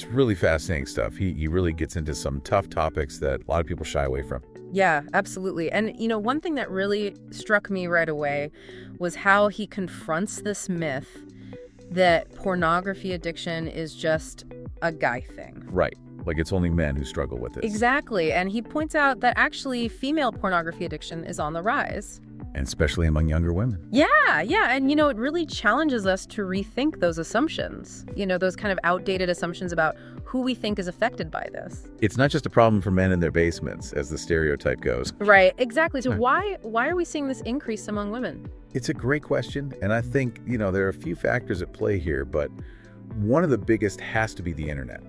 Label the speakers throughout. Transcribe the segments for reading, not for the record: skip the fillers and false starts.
Speaker 1: It's really fascinating stuff. He really gets into some tough topics that a lot of people shy away from.
Speaker 2: Yeah, absolutely. And, one thing that really struck me right away was how he confronts this myth that pornography addiction is just a guy thing.
Speaker 1: Right. Like it's only men who struggle with this.
Speaker 2: Exactly. And he points out that actually female pornography addiction is on the rise.
Speaker 1: And especially among younger women.
Speaker 2: Yeah. And, it really challenges us to rethink those assumptions, those kind of outdated assumptions about who we think is affected by this.
Speaker 1: It's not just a problem for men in their basements, as the stereotype goes.
Speaker 2: Right. Exactly. So why are we seeing this increase among women?
Speaker 1: It's a great question. And I think, there are a few factors at play here, but one of the biggest has to be the internet.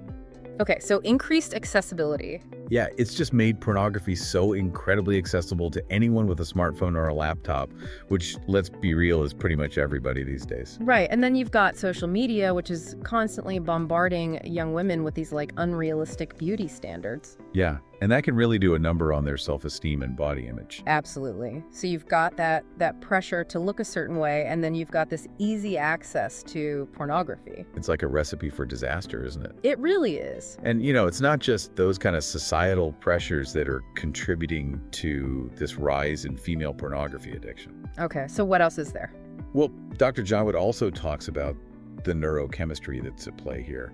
Speaker 2: Okay, so increased accessibility.
Speaker 1: Yeah, it's just made pornography so incredibly accessible to anyone with a smartphone or a laptop, which, let's be real, is pretty much everybody these days.
Speaker 2: Right, and then you've got social media, which is constantly bombarding young women with these unrealistic beauty standards.
Speaker 1: Yeah, and that can really do a number on their self-esteem and body image.
Speaker 2: Absolutely. So you've got that pressure to look a certain way, and then you've got this easy access to pornography.
Speaker 1: It's like a recipe for disaster, isn't it?
Speaker 2: It really is.
Speaker 1: And, it's not just those kind of societal pressures that are contributing to this rise in female pornography addiction.
Speaker 2: Okay, so what else is there?
Speaker 1: Well, Dr. Jawad also talks about the neurochemistry that's at play here.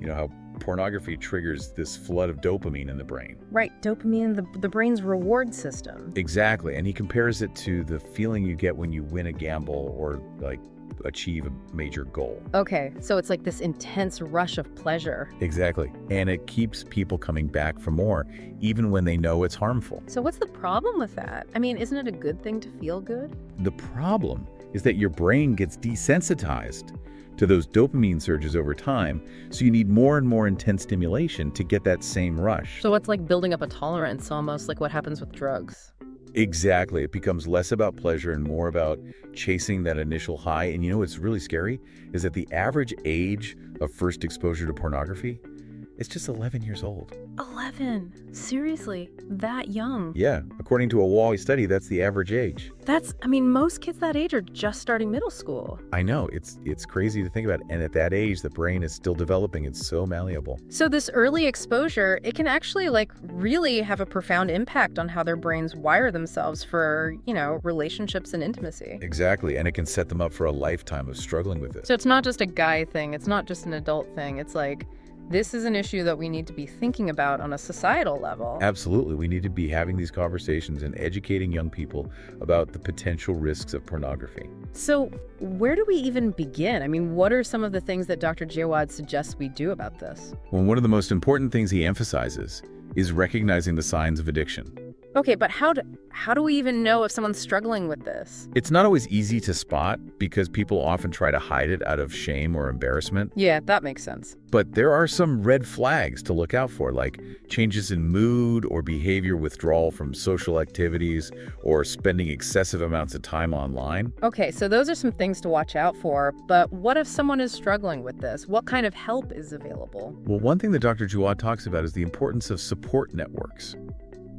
Speaker 1: How pornography triggers this flood of dopamine in the brain.
Speaker 2: Right, dopamine, the brain's reward system.
Speaker 1: Exactly, and he compares it to the feeling you get when you win a gamble or, achieve a major goal.
Speaker 2: Okay, so it's like this intense rush of pleasure.
Speaker 1: Exactly, and it keeps people coming back for more, even when they know it's harmful.
Speaker 2: So what's the problem with that? I mean, isn't it a good thing to feel good?
Speaker 1: The problem is that your brain gets desensitized to those dopamine surges over time, so you need more and more intense stimulation to get that same rush.
Speaker 2: So it's like building up a tolerance, almost like what happens with drugs.
Speaker 1: Exactly. It becomes less about pleasure and more about chasing that initial high. And what's really scary is that the average age of first exposure to pornography is just 11 years old.
Speaker 2: 11? Seriously? That young?
Speaker 1: Yeah. According to a Wally study, that's the average age.
Speaker 2: Most kids that age are just starting middle school.
Speaker 1: I know. It's crazy to think about. And at that age, the brain is still developing. It's so malleable.
Speaker 2: So this early exposure, it can actually really have a profound impact on how their brains wire themselves for, relationships and intimacy.
Speaker 1: Exactly. And it can set them up for a lifetime of struggling with it.
Speaker 2: So it's not just a guy thing. It's not just an adult thing. It's this is an issue that we need to be thinking about on a societal level.
Speaker 1: Absolutely. We need to be having these conversations and educating young people about the potential risks of pornography.
Speaker 2: So where do we even begin? I mean, what are some of the things that Dr. Jawad suggests we do about this?
Speaker 1: Well, one of the most important things he emphasizes is recognizing the signs of addiction.
Speaker 2: Okay, but how do we even know if someone's struggling with this?
Speaker 1: It's not always easy to spot because people often try to hide it out of shame or embarrassment.
Speaker 2: Yeah, that makes sense.
Speaker 1: But there are some red flags to look out for, like changes in mood or behavior withdrawal from social activities or spending excessive amounts of time online.
Speaker 2: Okay, so those are some things to watch out for, but what if someone is struggling with this? What kind of help is available?
Speaker 1: Well, one thing that Dr. Jawad talks about is the importance of support networks.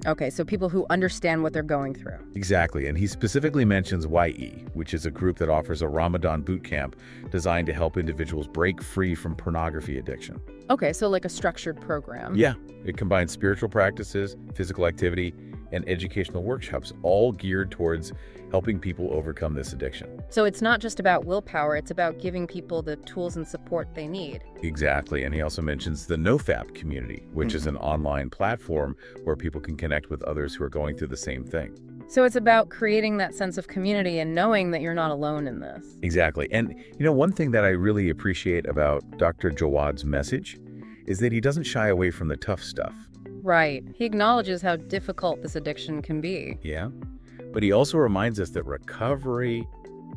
Speaker 2: Okay, so people who understand what they're going through.
Speaker 1: Exactly, and he specifically mentions YE, which is a group that offers a Ramadan boot camp designed to help individuals break free from pornography addiction.
Speaker 2: Okay, so like a structured program.
Speaker 1: Yeah, it combines spiritual practices, physical activity, and educational workshops, all geared towards helping people overcome this addiction.
Speaker 2: So it's not just about willpower, it's about giving people the tools and support they need.
Speaker 1: Exactly, and he also mentions the NoFap community, which is an online platform where people can connect with others who are going through the same thing.
Speaker 2: So it's about creating that sense of community and knowing that you're not alone in this.
Speaker 1: Exactly, and one thing that I really appreciate about Dr. Jawad's message is that he doesn't shy away from the tough stuff.
Speaker 2: Right. He acknowledges how difficult this addiction can be.
Speaker 1: Yeah. But he also reminds us that recovery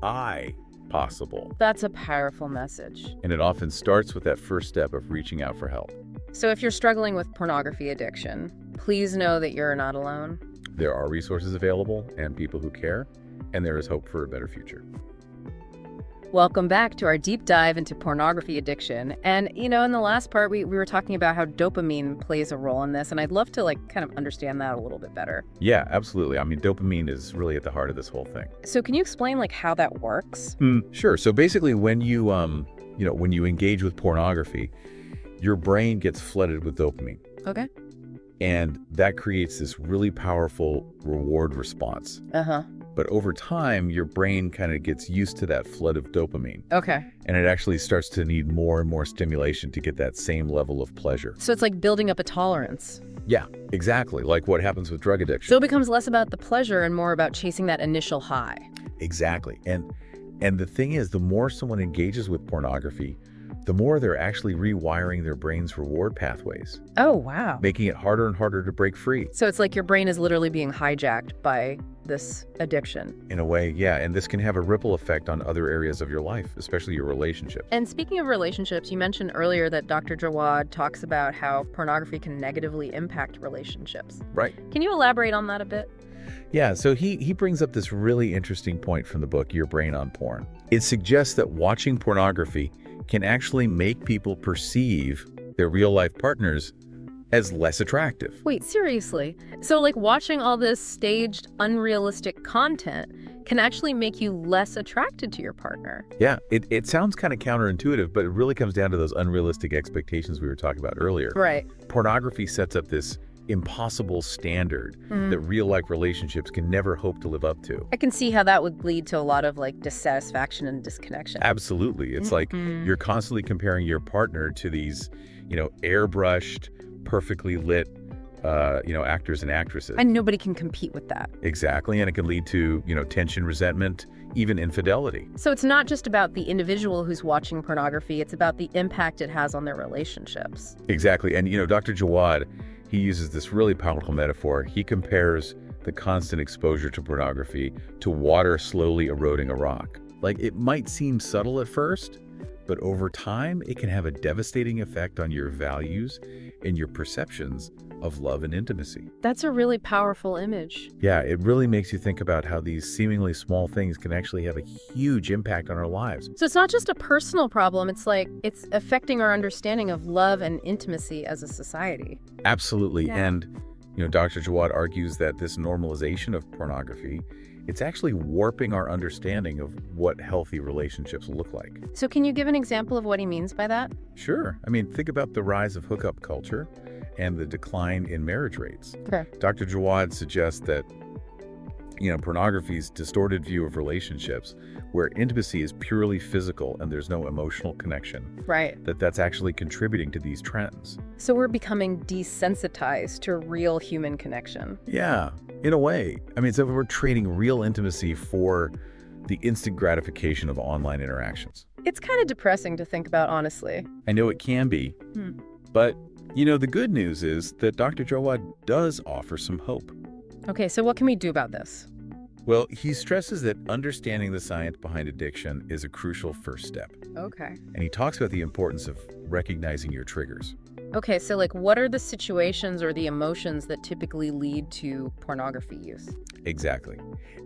Speaker 1: is possible.
Speaker 2: That's a powerful message.
Speaker 1: And it often starts with that first step of reaching out for help.
Speaker 2: So if you're struggling with pornography addiction, please know that you're not alone.
Speaker 1: There are resources available and people who care, and there is hope for a better future.
Speaker 2: Welcome back to our deep dive into pornography addiction. And, in the last part, we were talking about how dopamine plays a role in this, and I'd love to, kind of understand that a little bit better.
Speaker 1: Yeah, absolutely. I mean, dopamine is really at the heart of this whole thing.
Speaker 2: So can you explain, how that works?
Speaker 1: Sure. So basically, when you engage with pornography, your brain gets flooded with dopamine.
Speaker 2: Okay.
Speaker 1: And that creates this really powerful reward response.
Speaker 2: Uh-huh.
Speaker 1: But over time, your brain kind of gets used to that flood of dopamine.
Speaker 2: Okay.
Speaker 1: And it actually starts to need more and more stimulation to get that same level of pleasure.
Speaker 2: So it's like building up a tolerance.
Speaker 1: Yeah, exactly. Like what happens with drug addiction.
Speaker 2: So it becomes less about the pleasure and more about chasing that initial high.
Speaker 1: Exactly. And the thing is, the more someone engages with pornography, the more they're actually rewiring their brain's reward pathways,
Speaker 2: Oh, wow.
Speaker 1: making it harder and harder to break free.
Speaker 2: So it's like your brain is literally being hijacked by this addiction.
Speaker 1: In a way, yeah. And this can have a ripple effect on other areas of your life, especially your relationship.
Speaker 2: And speaking of relationships, you mentioned earlier that Dr. Jawad talks about how pornography can negatively impact relationships.
Speaker 1: Right.
Speaker 2: Can you elaborate on that a bit?
Speaker 1: Yeah, so he brings up this really interesting point from the book, Your Brain on Porn. It suggests that watching pornography can actually make people perceive their real-life partners as less attractive.
Speaker 2: Wait, seriously? So like watching all this staged, unrealistic content can actually make you less attracted to your partner?
Speaker 1: Yeah, it sounds kind of counterintuitive, but it really comes down to those unrealistic expectations we were talking about earlier.
Speaker 2: Right.
Speaker 1: Pornography sets up this impossible standard that real-life relationships can never hope to live up to.
Speaker 2: I can see how that would lead to a lot of like dissatisfaction and disconnection.
Speaker 1: Absolutely. It's like you're constantly comparing your partner to these, airbrushed, perfectly lit, actors and actresses.
Speaker 2: And nobody can compete with that.
Speaker 1: Exactly. And it can lead to, tension, resentment, even infidelity.
Speaker 2: So it's not just about the individual who's watching pornography, it's about the impact it has on their relationships.
Speaker 1: Exactly. And, Dr. Jawad, he uses this really powerful metaphor. He compares the constant exposure to pornography to water slowly eroding a rock. Like, it might seem subtle at first, but over time, it can have a devastating effect on your values and your perceptions of love and intimacy.
Speaker 2: That's a really powerful image.
Speaker 1: Yeah, it really makes you think about how these seemingly small things can actually have a huge impact on our lives.
Speaker 2: So it's not just a personal problem, it's affecting our understanding of love and intimacy as a society.
Speaker 1: Absolutely.
Speaker 2: Yeah.
Speaker 1: And, Dr. Jawad argues that this normalization of pornography, it's actually warping our understanding of what healthy relationships look like.
Speaker 2: So can you give an example of what he means by that?
Speaker 1: Sure. I mean, think about the rise of hookup culture and the decline in marriage rates.
Speaker 2: Okay.
Speaker 1: Dr. Jawad suggests that, pornography's distorted view of relationships, where intimacy is purely physical and there's no emotional connection,
Speaker 2: Right.
Speaker 1: that's actually contributing to these trends.
Speaker 2: So we're becoming desensitized to real human connection.
Speaker 1: Yeah, in a way. I mean, so we're trading real intimacy for the instant gratification of online interactions.
Speaker 2: It's kind of depressing to think about, honestly.
Speaker 1: I know it can be, but, the good news is that Dr. Jawad does offer some hope.
Speaker 2: Okay, so what can we do about this?
Speaker 1: Well, he stresses that understanding the science behind addiction is a crucial first step.
Speaker 2: Okay.
Speaker 1: And he talks about the importance of recognizing your triggers.
Speaker 2: Okay, so what are the situations or the emotions that typically lead to pornography use?
Speaker 1: Exactly.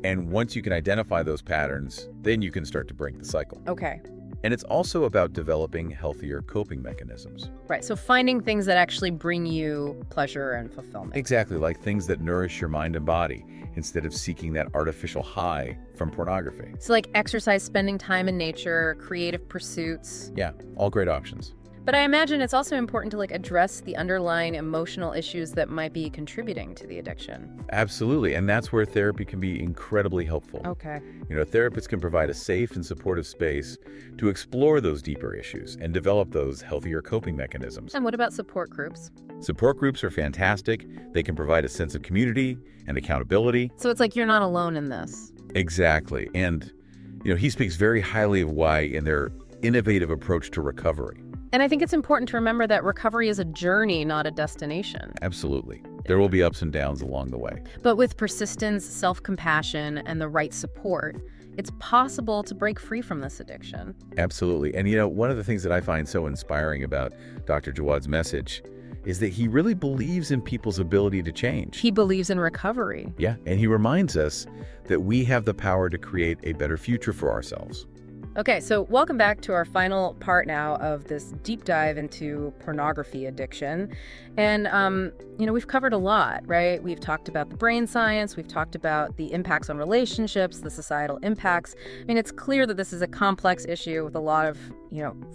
Speaker 1: And once you can identify those patterns, then you can start to break the cycle.
Speaker 2: Okay.
Speaker 1: And it's also about developing healthier coping mechanisms.
Speaker 2: Right, so finding things that actually bring you pleasure and fulfillment.
Speaker 1: Exactly, like things that nourish your mind and body instead of seeking that artificial high from pornography.
Speaker 2: So exercise, spending time in nature, creative pursuits.
Speaker 1: Yeah, all great options.
Speaker 2: But I imagine it's also important to address the underlying emotional issues that might be contributing to the addiction.
Speaker 1: Absolutely, and that's where therapy can be incredibly helpful.
Speaker 2: Okay.
Speaker 1: Therapists can provide a safe and supportive space to explore those deeper issues and develop those healthier coping mechanisms.
Speaker 2: And what about support groups?
Speaker 1: Support groups are fantastic. They can provide a sense of community and accountability.
Speaker 2: So it's you're not alone in this.
Speaker 1: Exactly. And, he speaks very highly of Y in their innovative approach to recovery.
Speaker 2: And I think it's important to remember that recovery is a journey, not a destination.
Speaker 1: Absolutely. There will be ups and downs along the way.
Speaker 2: But with persistence, self-compassion, and the right support, it's possible to break free from this addiction.
Speaker 1: Absolutely. And, one of the things that I find so inspiring about Dr. Jawad's message is that he really believes in people's ability to change.
Speaker 2: He believes in recovery.
Speaker 1: Yeah, and he reminds us that we have the power to create a better future for ourselves.
Speaker 2: Okay, so welcome back to our final part now of this deep dive into pornography addiction. And, we've covered a lot, right? We've talked about the brain science, we've talked about the impacts on relationships, the societal impacts. I mean, it's clear that this is a complex issue with a lot of,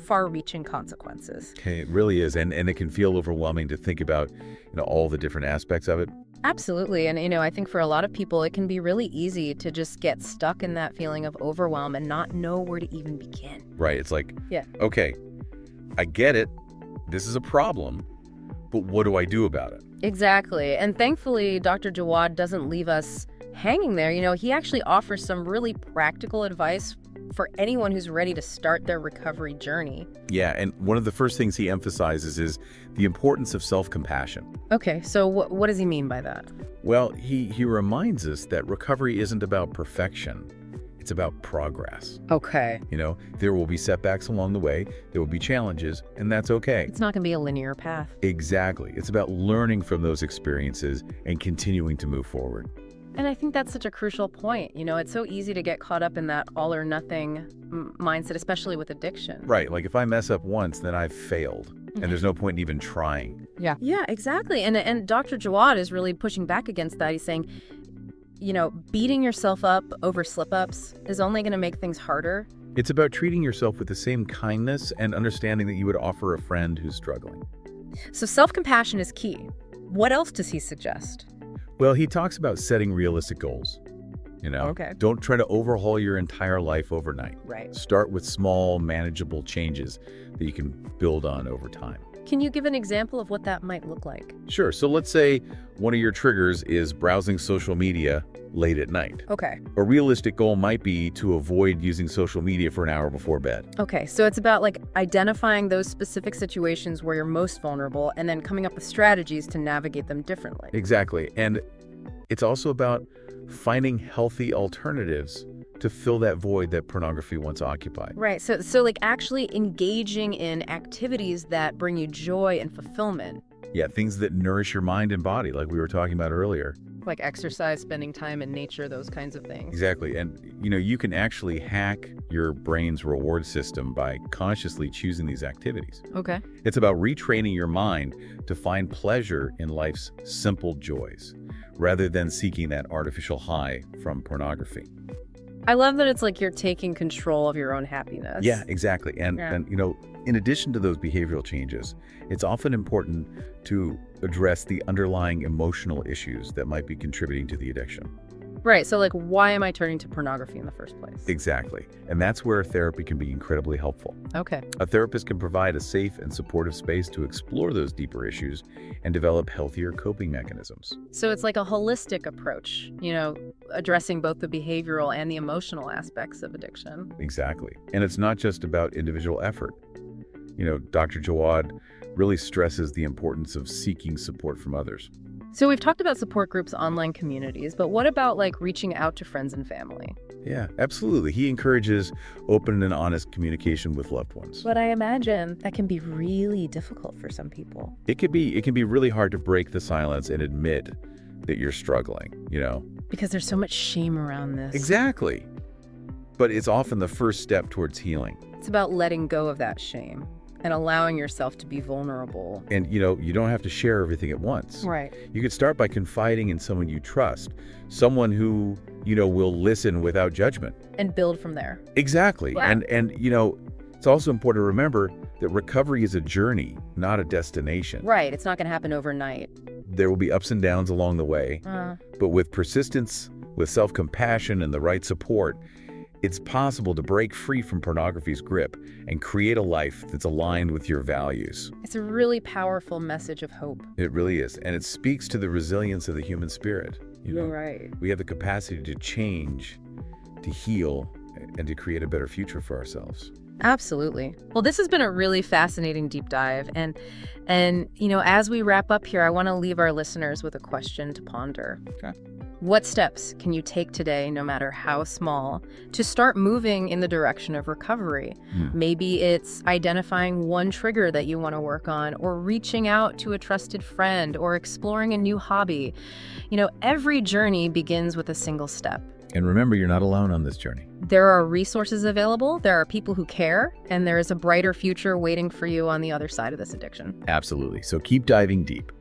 Speaker 2: far-reaching consequences.
Speaker 1: Okay, it really is. And it can feel overwhelming to think about, all the different aspects of it.
Speaker 2: Absolutely. And, I think for a lot of people, it can be really easy to just get stuck in that feeling of overwhelm and not know where to even begin.
Speaker 1: Right. It's like,
Speaker 2: Yeah.
Speaker 1: okay, I get it. This is a problem, but what do I do about it?
Speaker 2: Exactly. And thankfully, Dr. Jawad doesn't leave us hanging there. He actually offers some really practical advice for anyone who's ready to start their recovery journey.
Speaker 1: Yeah, and one of the first things he emphasizes is the importance of self-compassion.
Speaker 2: Okay, so what does he mean by that?
Speaker 1: Well, he reminds us that recovery isn't about perfection. It's about progress.
Speaker 2: Okay.
Speaker 1: There will be setbacks along the way, there will be challenges, and that's okay.
Speaker 2: It's not going to be a linear path.
Speaker 1: Exactly. It's about learning from those experiences and continuing to move forward.
Speaker 2: And I think that's such a crucial point. It's so easy to get caught up in that all or nothing mindset, especially with addiction.
Speaker 1: Right. Like if I mess up once, then I've failed. And there's no point in even trying.
Speaker 2: Yeah. Yeah, exactly. And Dr. Jawad is really pushing back against that. He's saying, beating yourself up over slip-ups is only going to make things harder.
Speaker 1: It's about treating yourself with the same kindness and understanding that you would offer a friend who's struggling.
Speaker 2: So self-compassion is key. What else does he suggest?
Speaker 1: Well, he talks about setting realistic goals.
Speaker 2: Okay.
Speaker 1: Don't try to overhaul your entire life overnight.
Speaker 2: Right.
Speaker 1: Start with small, manageable changes that you can build on over time.
Speaker 2: Can you give an example of what that might look like?
Speaker 1: Sure. So let's say one of your triggers is browsing social media late at night.
Speaker 2: Okay.
Speaker 1: A realistic goal might be to avoid using social media for an hour before bed.
Speaker 2: Okay, so it's about identifying those specific situations where you're most vulnerable and then coming up with strategies to navigate them differently.
Speaker 1: Exactly. And it's also about finding healthy alternatives to fill that void that pornography once occupied.
Speaker 2: Right. So actually engaging in activities that bring you joy and fulfillment.
Speaker 1: Yeah, things that nourish your mind and body, like we were talking about earlier.
Speaker 2: Like exercise, spending time in nature, those kinds of things.
Speaker 1: Exactly. And, you can actually hack your brain's reward system by consciously choosing these activities.
Speaker 2: Okay.
Speaker 1: It's about retraining your mind to find pleasure in life's simple joys, rather than seeking that artificial high from pornography.
Speaker 2: I love that it's like you're taking control of your own happiness.
Speaker 1: Yeah, exactly. And in addition to those behavioral changes, it's often important to address the underlying emotional issues that might be contributing to the addiction.
Speaker 2: Right. So why am I turning to pornography in the first place?
Speaker 1: Exactly. And that's where therapy can be incredibly helpful.
Speaker 2: Okay.
Speaker 1: A therapist can provide a safe and supportive space to explore those deeper issues and develop healthier coping mechanisms.
Speaker 2: So it's like a holistic approach, addressing both the behavioral and the emotional aspects of addiction.
Speaker 1: Exactly. And it's not just about individual effort. Dr. Jawad really stresses the importance of seeking support from others.
Speaker 2: So we've talked about support groups, online communities, but what about reaching out to friends and family?
Speaker 1: Yeah, absolutely. He encourages open and honest communication with loved ones.
Speaker 2: But I imagine that can be really difficult for some people.
Speaker 1: It can be really hard to break the silence and admit that you're struggling,
Speaker 2: Because there's so much shame around this.
Speaker 1: Exactly. But it's often the first step towards healing.
Speaker 2: It's about letting go of that shame and allowing yourself to be vulnerable.
Speaker 1: And, you don't have to share everything at once.
Speaker 2: Right.
Speaker 1: You could start by confiding in someone you trust, someone who, will listen without judgment.
Speaker 2: And build from there.
Speaker 1: Exactly.
Speaker 2: Wow.
Speaker 1: And it's also important to remember that recovery is a journey, not a destination.
Speaker 2: Right. It's not going to happen overnight.
Speaker 1: There will be ups and downs along the way, but with persistence, with self-compassion and the right support, it's possible to break free from pornography's grip and create a life that's aligned with your values.
Speaker 2: It's a really powerful message of hope.
Speaker 1: It really is. And it speaks to the resilience of the human spirit.
Speaker 2: You're right.
Speaker 1: We have the capacity to change, to heal, and to create a better future for ourselves.
Speaker 2: Absolutely. Well, this has been a really fascinating deep dive. And as we wrap up here, I want to leave our listeners with a question to ponder.
Speaker 1: Okay.
Speaker 2: What steps can you take today, no matter how small, to start moving in the direction of recovery? Maybe it's identifying one trigger that you want to work on, or reaching out to a trusted friend, or exploring a new hobby. Every journey begins with a single step.
Speaker 1: And remember, you're not alone on this journey.
Speaker 2: There are resources available, there are people who care, and there is a brighter future waiting for you on the other side of this addiction.
Speaker 1: Absolutely. So keep diving deep.